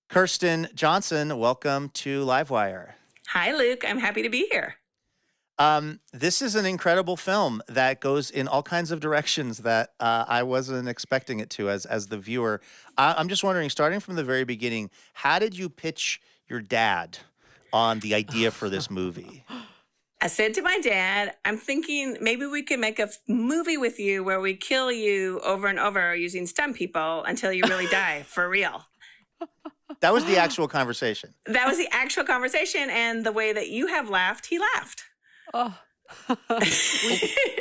Kirsten Johnson, welcome to Livewire. Hi, Luke. I'm happy to be here. This is an incredible film that goes in all kinds of directions that I wasn't expecting it to as the viewer. I'm just wondering, starting from the very beginning, how did you pitch your dad on the idea for this movie? I said to my dad, I'm thinking maybe we could make a movie with you where we kill you over and over using stunt people until you really die for real. That was the actual conversation. That was the actual conversation. And the way that you have laughed, he laughed. Oh.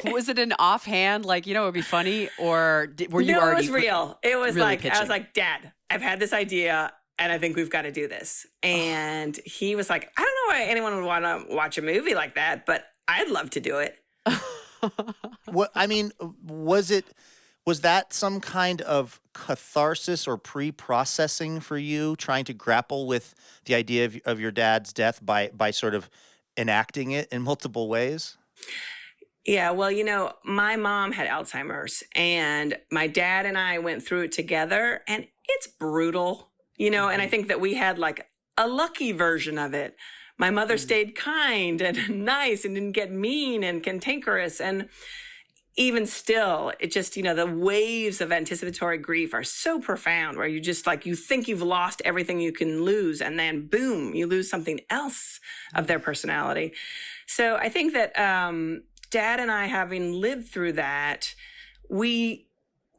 Was it an offhand, like, it would be funny, or were you already? No, it was real. It was really like, pitching? I was like, Dad, I've had this idea and I think we've got to do this. And he was like, I don't know why anyone would want to watch a movie like that, but I'd love to do it. What I mean, was that some kind of catharsis or pre-processing for you, trying to grapple with the idea of your dad's death by sort of enacting it in multiple ways? Yeah, well, my mom had Alzheimer's and my dad and I went through it together, and it's brutal, and I think that we had like a lucky version of it. My mother stayed kind and nice and didn't get mean and cantankerous. And even still, it just, the waves of anticipatory grief are so profound, where you just you think you've lost everything you can lose, and then boom, you lose something else of their personality. So I think that Dad and I, having lived through that, we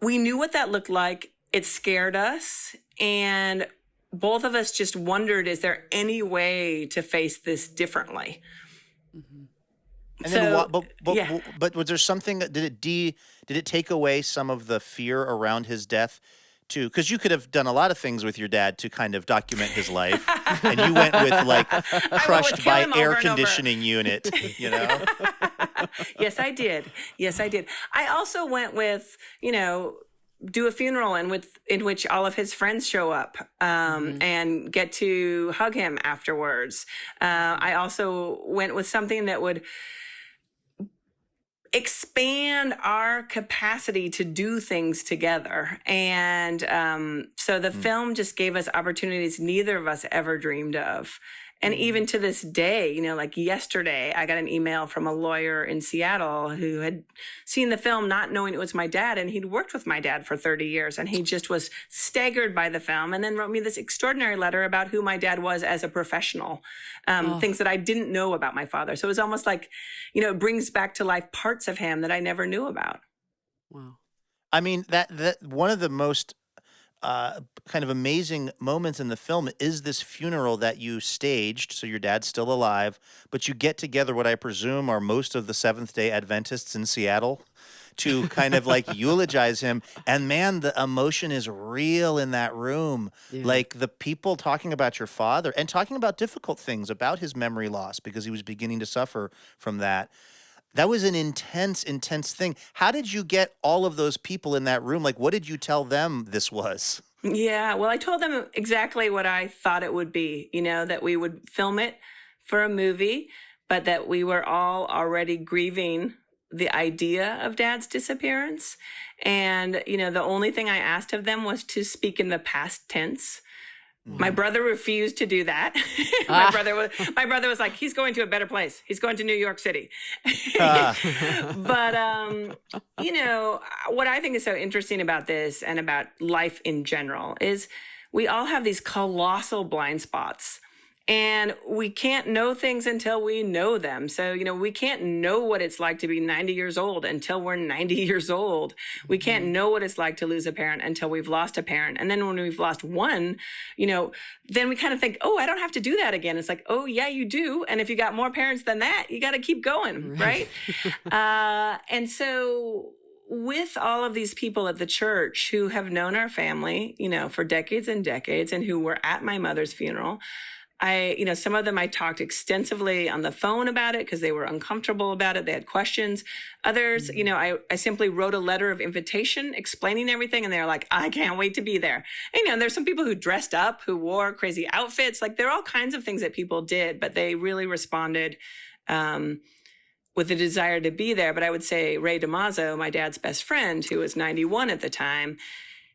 knew what that looked like. It scared us. And both of us just wondered, is there any way to face this differently? Mm-hmm. And then, but was there something that did it take away some of the fear around his death too? Because you could have done a lot of things with your dad to kind of document his life, and you went with crushed by air conditioning unit, Yes, I did. I also went with, do a funeral in which all of his friends show up and get to hug him afterwards. I also went with something that would expand our capacity to do things together. And so the film just gave us opportunities neither of us ever dreamed of. And even to this day, like yesterday, I got an email from a lawyer in Seattle who had seen the film not knowing it was my dad, and he'd worked with my dad for 30 years, and he just was staggered by the film, and then wrote me this extraordinary letter about who my dad was as a professional, things that I didn't know about my father. So it was almost like, it brings back to life parts of him that I never knew about. Wow. I mean, that one of the most kind of amazing moments in the film is this funeral that you staged. So your dad's still alive, but you get together what I presume are most of the Seventh-day Adventists in Seattle to kind of eulogize him. And man, the emotion is real in that room. Yeah. Like the people talking about your father and talking about difficult things about his memory loss because he was beginning to suffer from that. That was an intense thing. How did you get all of those people in that room? What did you tell them this was? Yeah, well, I told them exactly what I thought it would be, that we would film it for a movie, but that we were all already grieving the idea of Dad's disappearance. And, the only thing I asked of them was to speak in the past tense. My brother refused to do that. My brother was like, he's going to a better place. He's going to New York City. But, what I think is so interesting about this and about life in general is we all have these colossal blind spots. And we can't know things until we know them. So, we can't know what it's like to be 90 years old until we're 90 years old. We can't know what it's like to lose a parent until we've lost a parent. And then when we've lost one, then we kind of think, oh, I don't have to do that again. It's like, oh, yeah, you do. And if you got more parents than that, you got to keep going, right? And so with all of these people at the church who have known our family, for decades and decades, and who were at my mother's funeral, some of them I talked extensively on the phone about it because they were uncomfortable about it. They had questions. Others, I simply wrote a letter of invitation explaining everything, and they're like, I can't wait to be there. And, there's some people who dressed up, who wore crazy outfits. There are all kinds of things that people did, but they really responded with a desire to be there. But I would say Ray DiMazzo, my dad's best friend, who was 91 at the time,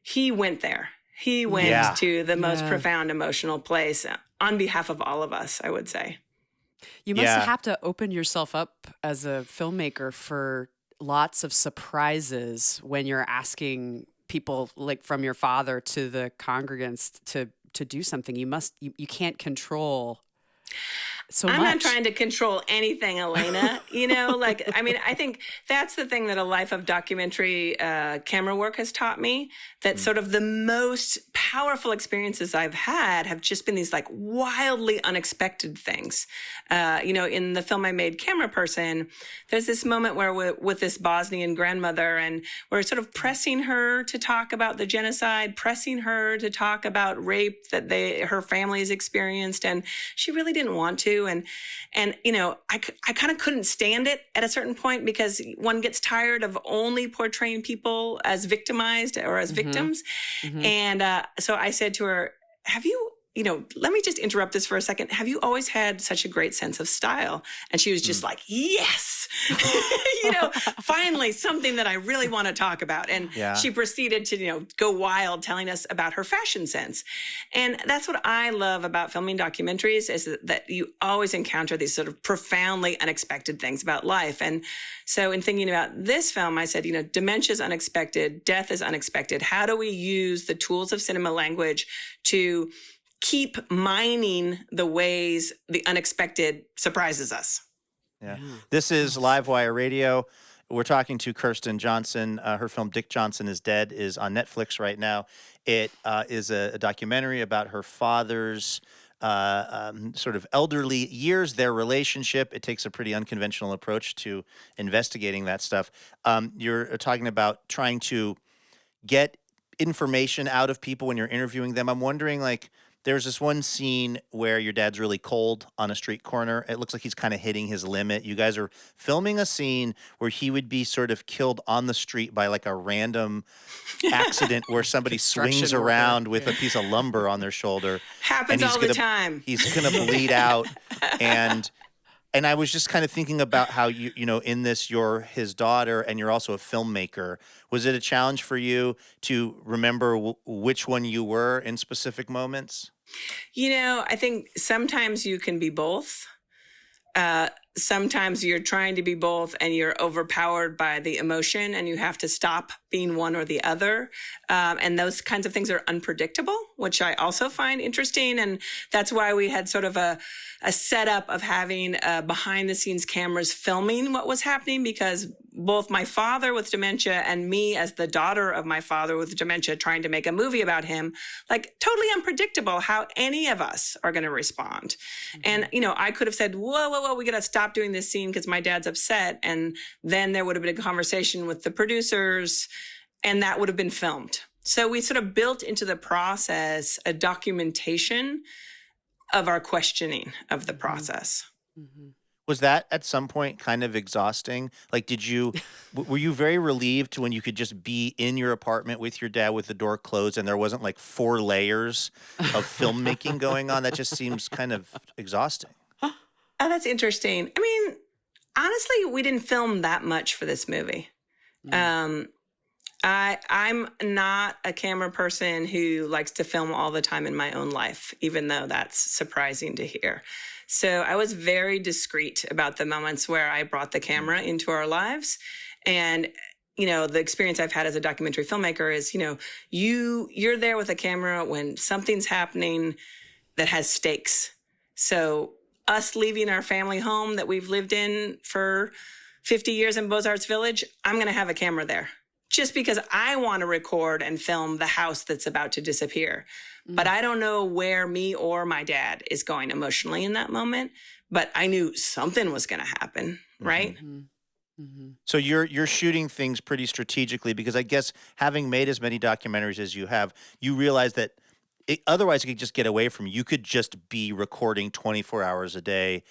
he went there. He went Yeah. to the most Yeah. profound emotional place on behalf of all of us, I would say. You must Yeah. have to open yourself up as a filmmaker for lots of surprises when you're asking people like from your father to the congregants to do something. You can't control so I'm not much. trying to control anything, Elena. I think that's the thing that a life of documentary camera work has taught me, that sort of the most powerful experiences I've had have just been these like wildly unexpected things. In the film I made, Camera Person, there's this moment where we're with this Bosnian grandmother, and we're sort of pressing her to talk about the genocide, pressing her to talk about rape that her family's experienced, and she really didn't want to. And I kind of couldn't stand it at a certain point, because one gets tired of only portraying people as victimized or as victims. And so I said to her, let me just interrupt this for a second. Have you always had such a great sense of style? And she was just like, yes, finally something that I really want to talk about. And she proceeded to, go wild telling us about her fashion sense. And that's what I love about filming documentaries, is that you always encounter these sort of profoundly unexpected things about life. And so in thinking about this film, I said, dementia is unexpected, death is unexpected. How do we use the tools of cinema language to keep mining the ways the unexpected surprises us? Yeah. This is Livewire Radio. We're talking to Kirsten Johnson. Her film Dick Johnson is Dead is on Netflix right now. It is a documentary about her father's sort of elderly years, their relationship. It takes a pretty unconventional approach to investigating that stuff. You're talking about trying to get information out of people when you're interviewing them. I'm wondering, there's this one scene where your dad's really cold on a street corner. It looks like he's kind of hitting his limit. You guys are filming a scene where he would be sort of killed on the street by like a random accident where somebody swings Construction worker. around with a piece of lumber on their shoulder. Happens all the time. He's going to bleed out. And I was just kind of thinking about how in this, you're his daughter and you're also a filmmaker. Was it a challenge for you to remember which one you were in specific moments? I think sometimes you can be both. Sometimes you're trying to be both and you're overpowered by the emotion and you have to stop being one or the other. And those kinds of things are unpredictable, which I also find interesting. And that's why we had sort of a setup of having behind the scenes cameras filming what was happening, because both my father with dementia and me as the daughter of my father with dementia trying to make a movie about him, totally unpredictable how any of us are going to respond. And, I could have said, whoa, we got to stop doing this scene because my dad's upset. And then there would have been a conversation with the producers and that would have been filmed. So we sort of built into the process a documentation of our questioning of the process. Mm-hmm. Was that at some point kind of exhausting? Were you very relieved when you could just be in your apartment with your dad with the door closed and there wasn't 4 layers of filmmaking going on? That just seems kind of exhausting. Oh, that's interesting. I mean, honestly, we didn't film that much for this movie. I'm not a camera person who likes to film all the time in my own life, even though that's surprising to hear. So I was very discreet about the moments where I brought the camera into our lives. And, the experience I've had as a documentary filmmaker is, you're there with a camera when something's happening that has stakes. So us leaving our family home that we've lived in for 50 years in Beaux-Arts Village, I'm going to have a camera there just because I want to record and film the house that's about to disappear. But I don't know where me or my dad is going emotionally in that moment. But I knew something was going to happen, right? Mm-hmm. Mm-hmm. So you're shooting things pretty strategically, because I guess having made as many documentaries as you have, you realize that otherwise it could just get away from you. You could just be recording 24 hours a day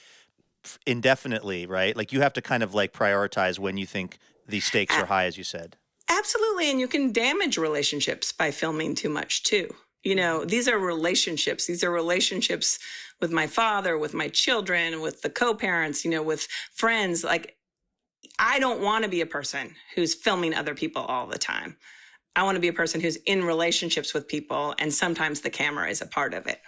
indefinitely, right? You have to kind of prioritize when you think the stakes are high, as you said. Absolutely. And you can damage relationships by filming too much too. These are relationships. These are relationships with my father, with my children, with the co-parents, with friends. I don't want to be a person who's filming other people all the time. I want to be a person who's in relationships with people, and sometimes the camera is a part of it.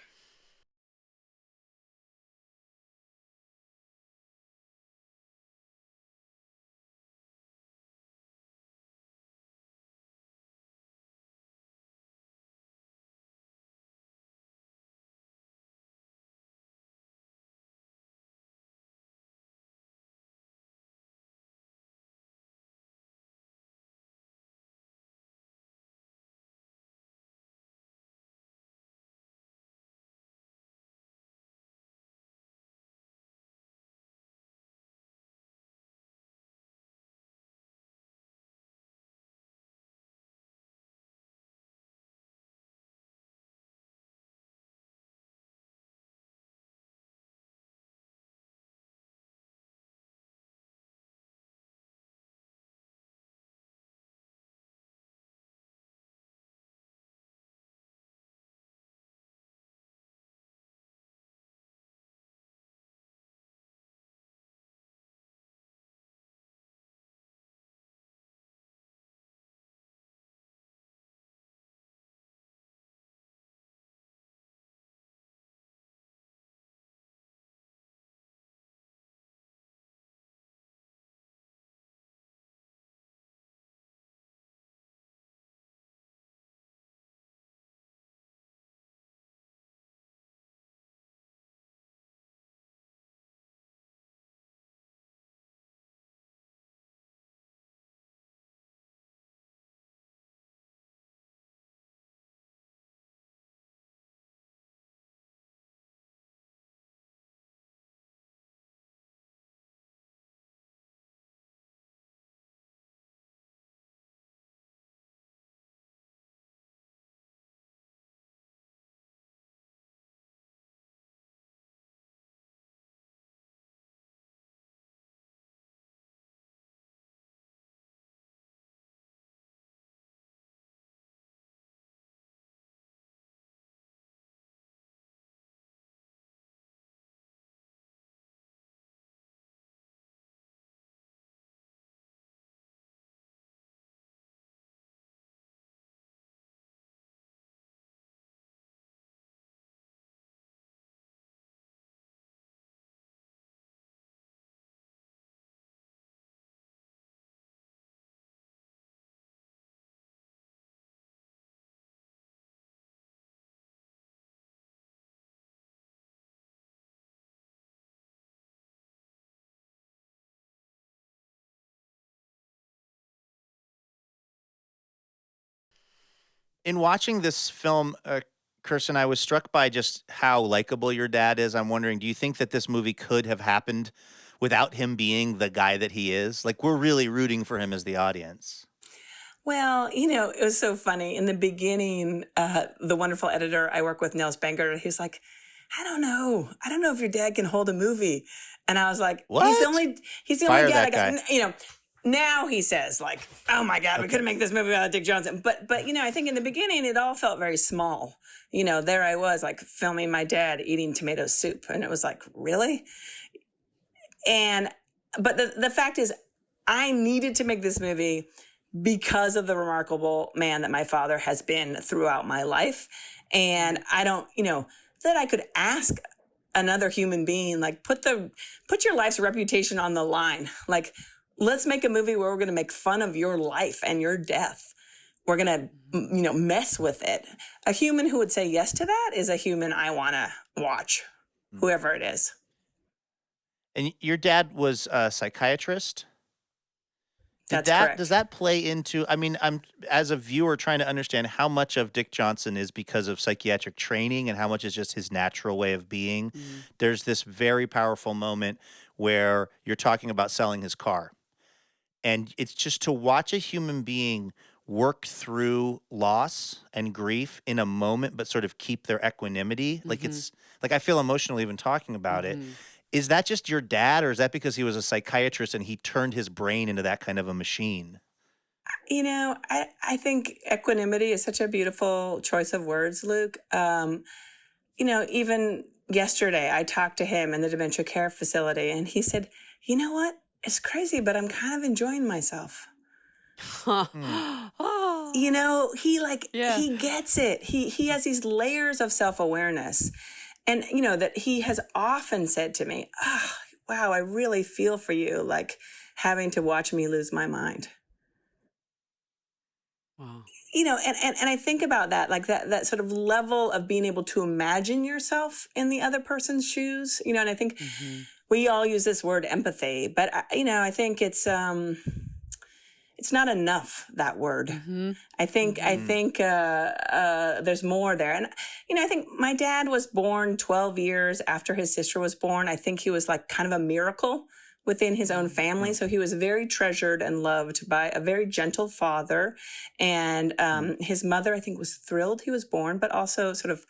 In watching this film, Kirsten, I was struck by just how likable your dad is. I'm wondering, do you think that this movie could have happened without him being the guy that he is? Like, we're really rooting for him as the audience. Well, it was so funny. In the beginning, the wonderful editor I work with, Nels Banger, he's like, I don't know. I don't know if your dad can hold a movie. And I was like, What? he's the Fire only dad that I guy. got. Now he says, like, oh my God, we Okay. couldn't make this movie without Dick Johnson. But I think in the beginning it all felt very small. There I was, like, filming my dad eating tomato soup. And it was like, really? But the fact is, I needed to make this movie because of the remarkable man that my father has been throughout my life. And I don't, that I could ask another human being, like, put your life's reputation on the line. Like, let's make a movie where we're going to make fun of your life and your death. We're going to, mess with it. A human who would say yes to that is a human I want to watch, whoever it is. And your dad was a psychiatrist. That's correct. Does that play into, I mean, I'm as a viewer trying to understand how much of Dick Johnson is because of psychiatric training and how much is just his natural way of being. There's this very powerful moment where you're talking about selling his car. And it's just to watch a human being work through loss and grief in a moment, but sort of keep their equanimity. Like it's like I feel emotional even talking about it. Is that just your dad, or is that because he was a psychiatrist and he turned his brain into that kind of a machine? I think equanimity is such a beautiful choice of words, Luke. Even yesterday, I talked to him in the dementia care facility, and he said, you know what? It's crazy, but I'm kind of enjoying myself. You know, he like Yeah. he gets it. He has these layers of self-awareness. And you know that he has often said to me, "Oh, wow, I really feel for you like having to watch me lose my mind." Wow. You know, and I think about that, like that sort of level of being able to imagine yourself in the other person's shoes, you know, and I think we all use this word empathy, but you know, I think it's not enough, that word. I think there's more there. And you know, I think my dad was born 12 years after his sister was born. I think he was like kind of a miracle within his own family. So he was very treasured and loved by a very gentle father. And his mother, I think, was thrilled he was born, but also sort of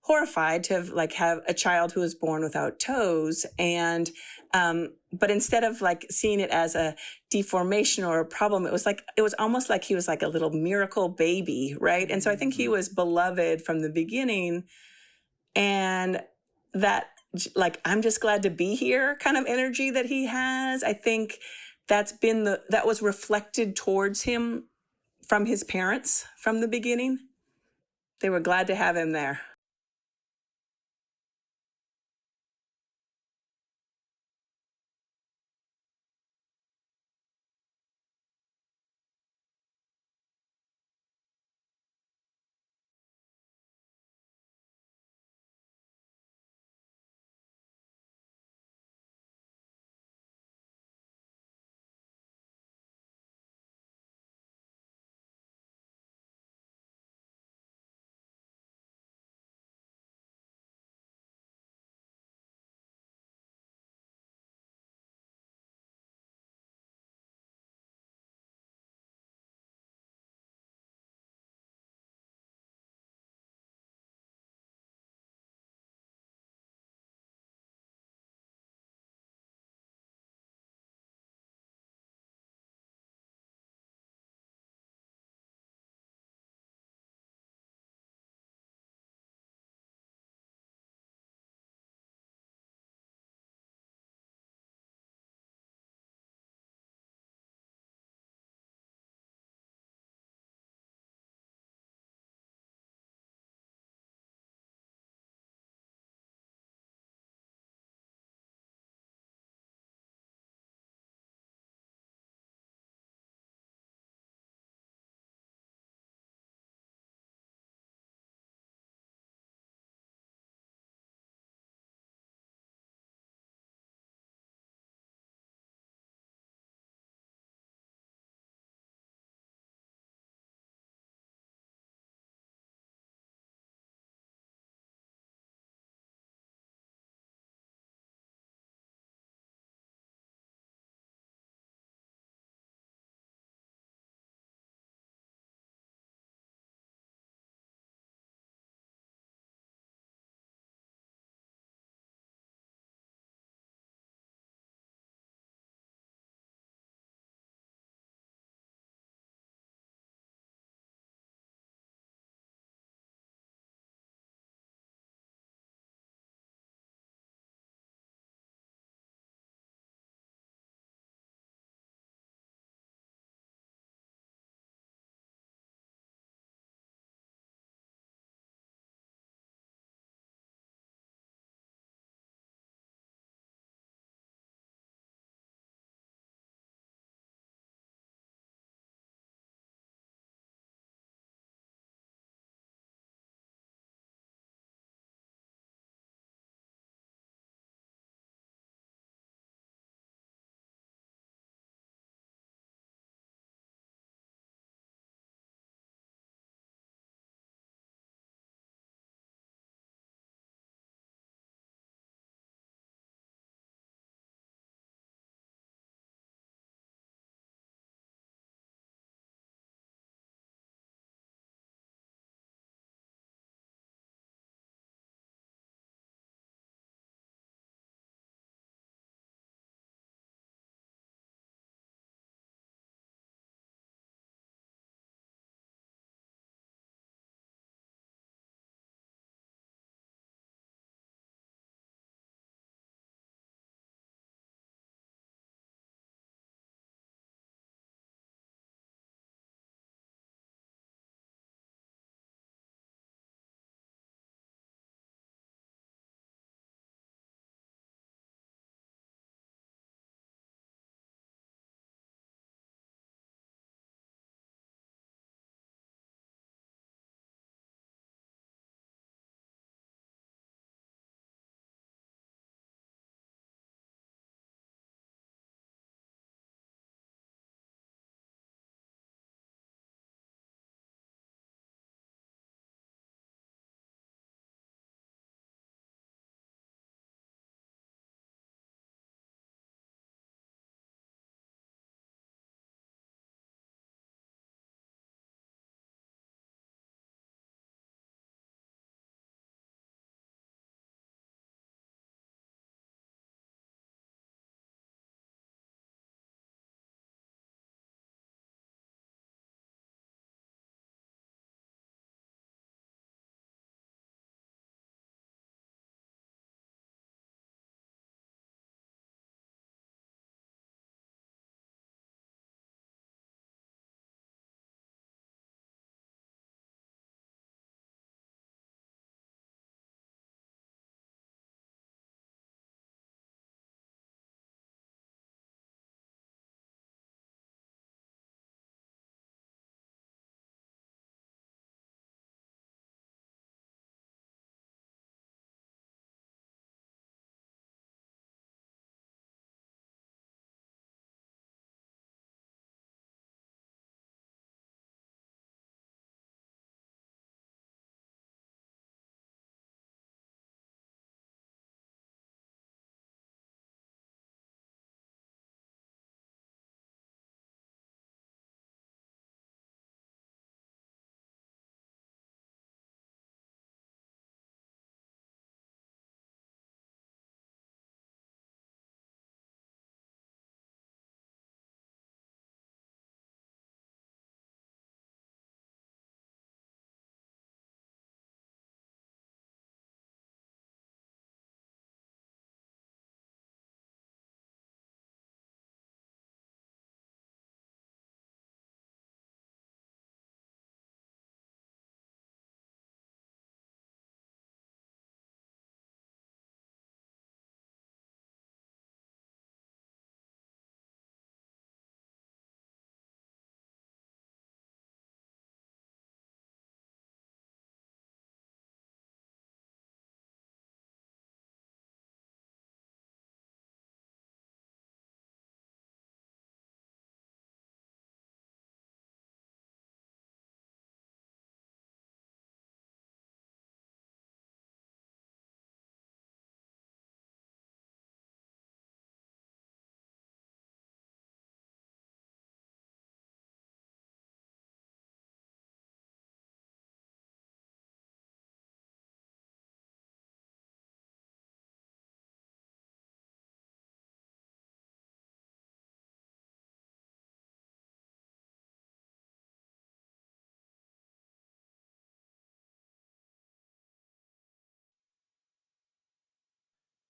horrified to have a child who was born without toes. And but instead of like seeing it as a deformation or a problem, it was almost like he was like a little miracle baby, right? And so I think he was beloved from the beginning, and that like I'm just glad to be here kind of energy that he has. I think that was reflected towards him from his parents from the beginning. They were glad to have him there.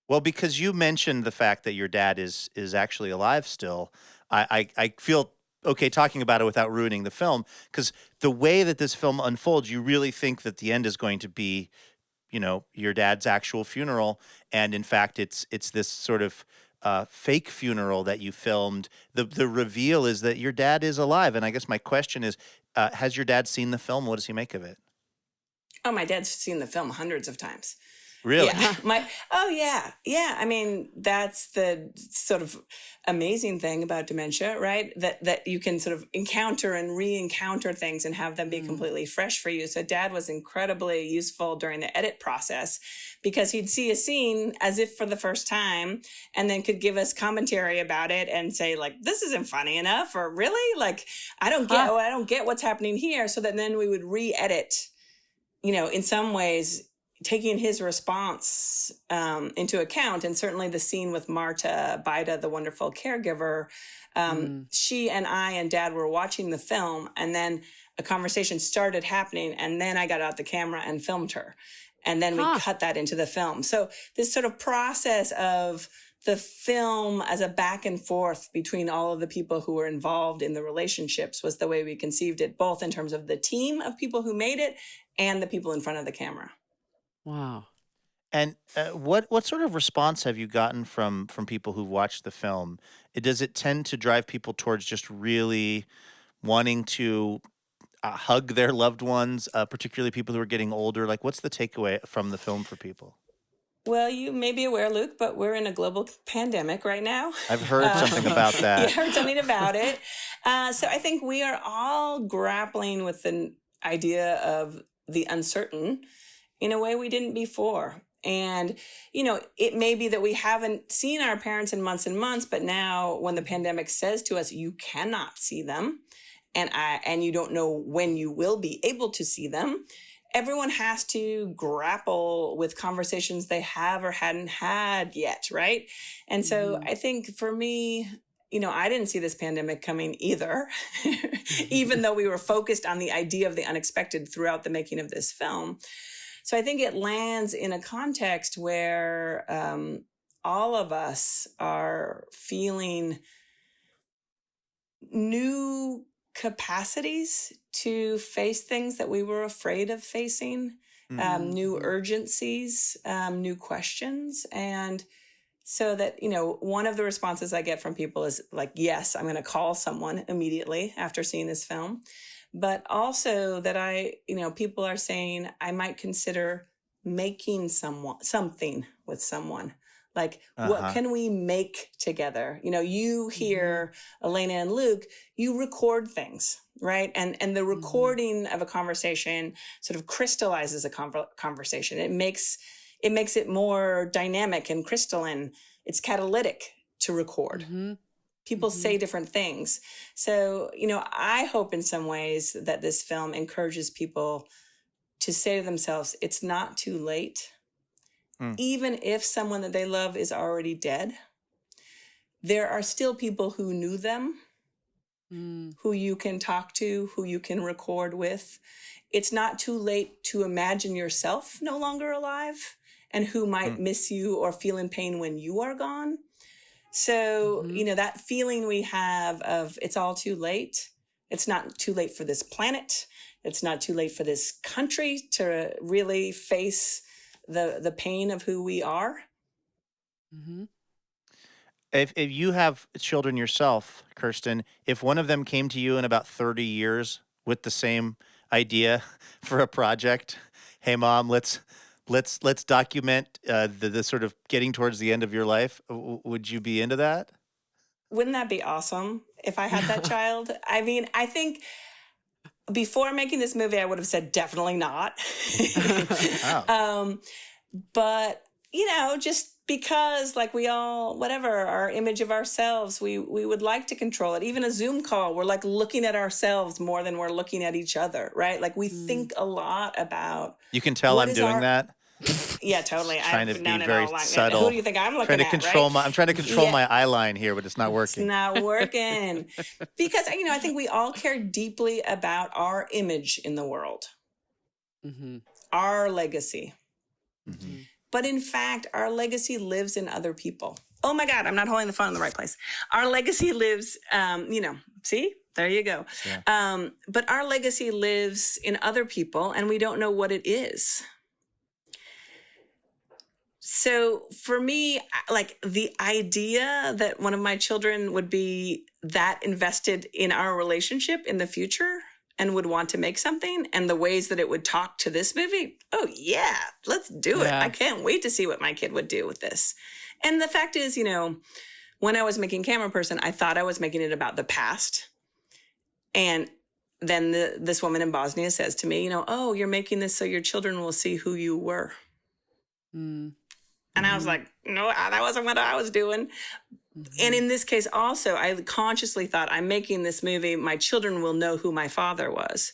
Well, because you mentioned the fact that your dad is actually alive still, I feel okay talking about it without ruining the film, because the way that this film unfolds, you really think that the end is going to be, your dad's actual funeral, and in fact, it's this sort of fake funeral that you filmed. The reveal is that your dad is alive, and I guess my question is, has your dad seen the film? What does he make of it? Oh, my dad's seen the film hundreds of times. Really? Yeah. Oh yeah. Yeah. I mean, that's the sort of amazing thing about dementia, right? That you can sort of encounter and re-encounter things and have them be completely fresh for you. So Dad was incredibly useful during the edit process because he'd see a scene as if for the first time and then could give us commentary about it and say like, this isn't funny enough, or really? Like, I don't get what's happening here. So that then we would re-edit, in some ways, taking his response into account. And certainly the scene with Marta Baida, the wonderful caregiver, she and I and Dad were watching the film, and then a conversation started happening, and then I got out the camera and filmed her. And then we cut that into the film. So this sort of process of the film as a back and forth between all of the people who were involved in the relationships was the way we conceived it, both in terms of the team of people who made it and the people in front of the camera. Wow. And what sort of response have you gotten from people who've watched the film? Does it tend to drive people towards just really wanting to hug their loved ones, particularly people who are getting older? Like, what's the takeaway from the film for people? Well, you may be aware, Luke, but we're in a global pandemic right now. I've heard something about that. You heard something about it. So I think we are all grappling with the idea of the uncertain in a way we didn't before. And, it may be that we haven't seen our parents in months and months, but now when the pandemic says to us, you cannot see them, and you don't know when you will be able to see them, everyone has to grapple with conversations they have or hadn't had yet, right? And so I think for me, I didn't see this pandemic coming either, even though we were focused on the idea of the unexpected throughout the making of this film. So I think it lands in a context where all of us are feeling new capacities to face things that we were afraid of facing, new urgencies, new questions. And so that, one of the responses I get from people is like, yes, I'm going to call someone immediately after seeing this film. But also that people are saying I might consider making something with someone. Like, what can we make together? You hear Elena and Luke, you record things, right? And the recording of a conversation sort of crystallizes a conversation. It makes it more dynamic and crystalline. It's catalytic to record. People say different things. So, I hope in some ways that this film encourages people to say to themselves, it's not too late. Even if someone that they love is already dead, there are still people who knew them, who you can talk to, who you can record with. It's not too late to imagine yourself no longer alive and who might miss you or feel in pain when you are gone. So, that feeling we have of it's all too late. It's not too late for this planet. It's not too late for this country to really face the pain of who we are. If you have children yourself, Kirsten, if one of them came to you in about 30 years with the same idea for a project, hey mom, let's document the sort of getting towards the end of your life, would you be into that? Wouldn't that be awesome if I had that child? I mean, I think before making this movie, I would have said definitely not. But, just because like we all, whatever, our image of ourselves, we would like to control it. Even a Zoom call, we're like looking at ourselves more than we're looking at each other, right? Like we think a lot about. You can tell I'm doing that. Yeah, totally. Trying to be very subtle. Who do you think I'm looking at? I'm trying to control my eye line here, but it's not working. It's not working. Because, I think we all care deeply about our image in the world, our legacy. But in fact, our legacy lives in other people. Oh my God, I'm not holding the phone in the right place. Our legacy lives, see, there you go. Yeah. But our legacy lives in other people, and we don't know what it is. So for me, like the idea that one of my children would be that invested in our relationship in the future and would want to make something, and the ways that it would talk to this movie, oh yeah, let's do it. I can't wait to see what my kid would do with this. And the fact is, when I was making Camera Person, I thought I was making it about the past. And then this woman in Bosnia says to me, oh, you're making this so your children will see who you were. And I was like, no, that wasn't what I was doing. And in this case also, I consciously thought, I'm making this movie, my children will know who my father was.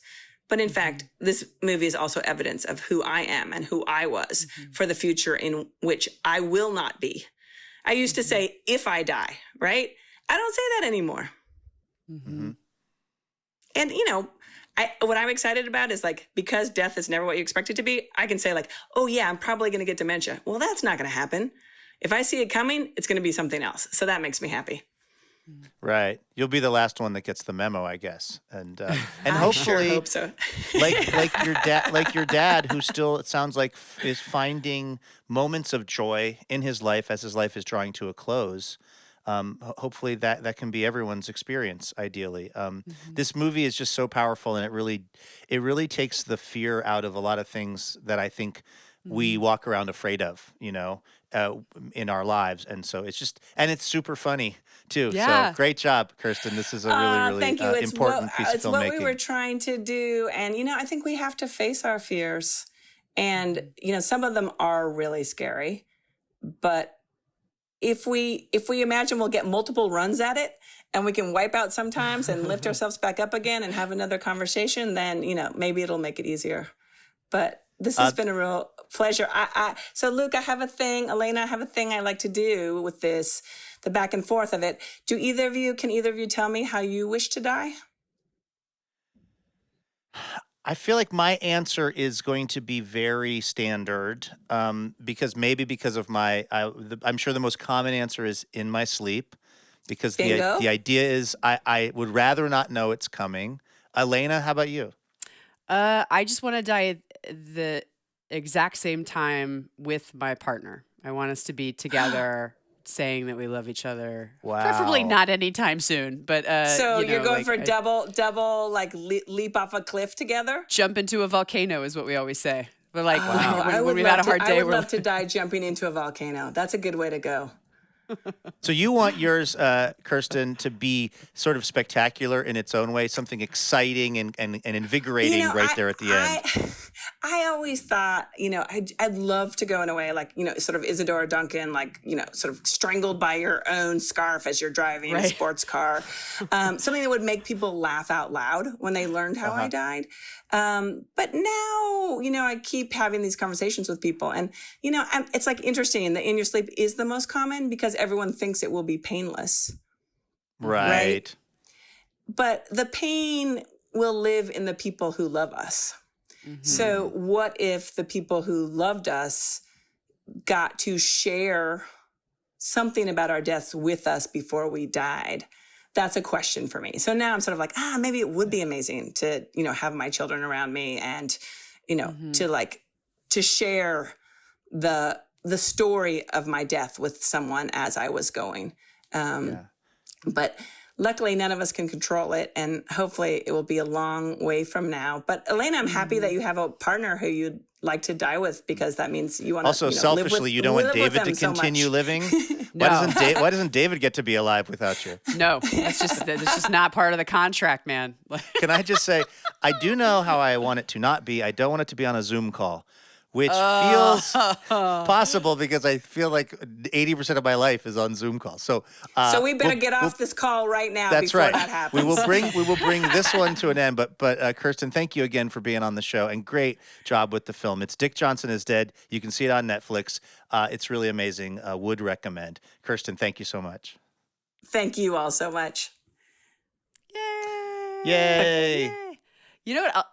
But in fact, this movie is also evidence of who I am and who I was for the future in which I will not be. I used to say, if I die, right? I don't say that anymore. And, what I'm excited about is like, because death is never what you expect it to be, I can say like, oh yeah, I'm probably going to get dementia. Well, that's not going to happen. If I see it coming, it's going to be something else. So that makes me happy. Right. You'll be the last one that gets the memo, I guess. And I hopefully, sure hope so. like your dad, who still, it sounds like, is finding moments of joy in his life as his life is drawing to a close. Hopefully that can be everyone's experience, ideally. This movie is just so powerful, and it really takes the fear out of a lot of things that I think we walk around afraid of, in our lives. And so it's super funny too. Yeah. So great job, Kirsten. This is a really thank you. important piece of It's filmmaking. what we were trying to do. And, I think we have to face our fears. And, some of them are really scary. But if we imagine we'll get multiple runs at it, and we can wipe out sometimes and lift ourselves back up again and have another conversation, then, maybe it'll make it easier. But this has been a real pleasure. So Luke, I have a thing. Elena, I have a thing I like to do with this, the back and forth of it. Can either of you tell me how you wish to die? I feel like my answer is going to be very standard, because of I'm sure the most common answer is in my sleep, because the idea is I would rather not know it's coming. Elena, how about you? I just want to die the exact same time with my partner. I want us to be together, saying that we love each other. Wow. Preferably not anytime soon, but so you're going for double like leap off a cliff together? Jump into a volcano is what we always say. But like when we've had a hard day, I would love to die jumping into a volcano. That's a good way to go. So you want yours, Kirsten, to be sort of spectacular in its own way, something exciting and invigorating there at the end. I always thought, I'd love to go in a way like, sort of Isadora Duncan, like, sort of strangled by your own scarf as you're driving a sports car. Something that would make people laugh out loud when they learned how I died. But now, I keep having these conversations with people, and, it's like interesting that in your sleep is the most common because everyone thinks it will be painless. Right. But the pain will live in the people who love us. So what if the people who loved us got to share something about our deaths with us before we died? That's a question for me. So now I'm sort of like, maybe it would be amazing to, have my children around me and, to share the story of my death with someone as I was going. But luckily, none of us can control it, and hopefully it will be a long way from now. But Elena, I'm happy that you have a partner who you'd like to die with, because that means you want to also selfishly you don't want David to continue living. No. Why doesn't David get to be alive without you? No, that's just not part of the contract, man. Can I just say, I do know how I want it to not be. I don't want it to be on a Zoom call, which feels possible because I feel like 80% of my life is on Zoom calls. So we better get off this call right now. That's before right. That happens. We will bring this one to an end. But Kirsten, thank you again for being on the show, and great job with the film. It's Dick Johnson is Dead. You can see it on Netflix. It's really amazing. Would recommend. Kirsten, thank you so much. Thank you all so much. Yay! Yay! You know what?